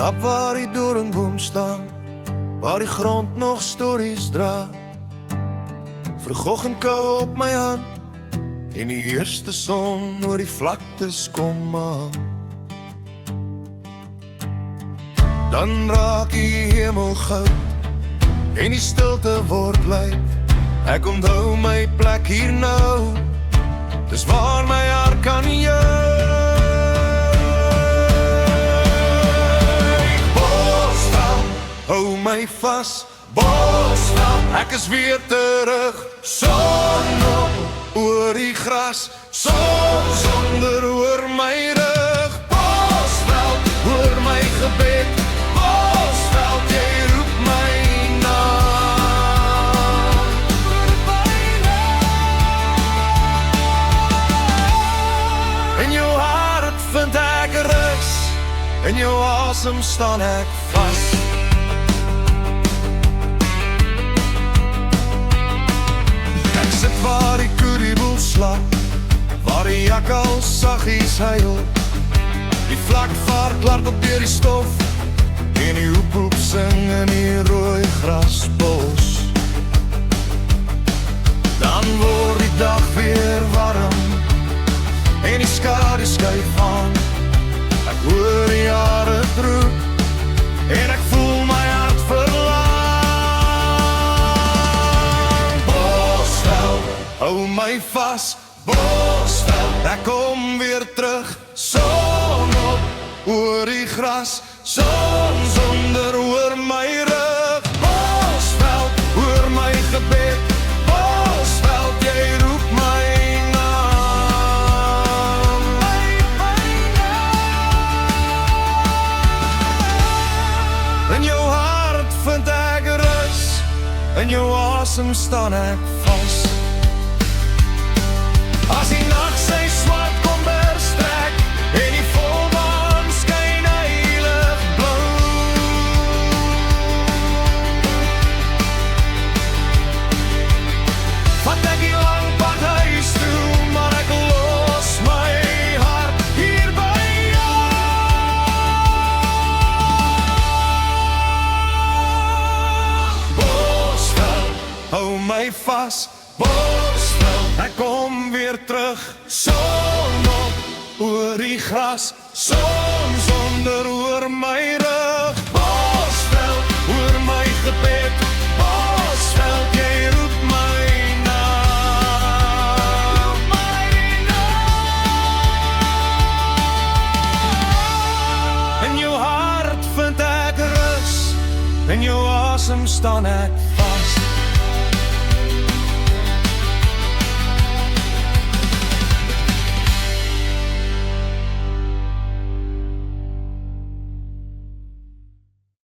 stap waar die doringboom staan, waar die grond nog stories dra. Vroegoggend kou op my hand en die eerste son oor die vlaktes kom aan. Dan raak die hemel goud en die stilte word bly. Ek onthou my plek hier nou, dis waar my hart kan juig. Bosveld, hou my vas, Bosveld, ek is weer terug. Son op oor die gras, son sonder oor my rug. Bosveld, hoor my gebed, Bosveld, jy roep my naam. In jou hart vind ek rus, in jou asem staan ek vas. Ek sit waar die koerieboel slaap, waar die jakkals saggies huil. Die vlak vaart klart op deur die stof en die hoephoep sing in die rooi grasbos. Dan word die dag weer warm en die skadu skuif aan. Ek hoor die jare droep en ek voel my hart verlang. Bosveld, hou my vas, Bosveld, ek kom weer terug. Son op oor die gras, son sonder oor my rug. Bosveld, hoor my gebed, Bosveld, jy roep my naam. In jou hart vind ek rus, in jou asem staan ek vas. As die nag sy swart kommer strek en die volmaan skyn heilig blou, vat ek die lang pad huis toe, maar ek los my hart hier by jou. Bosveld, hou my vas, Bosveld, ek kom weer terug. Son op oor die gras, son sonder oor my rug. Bosveld, hoor my gebed, Bosveld, jy roep my naam. In jou hart vind ek rus, in jou asem staan ek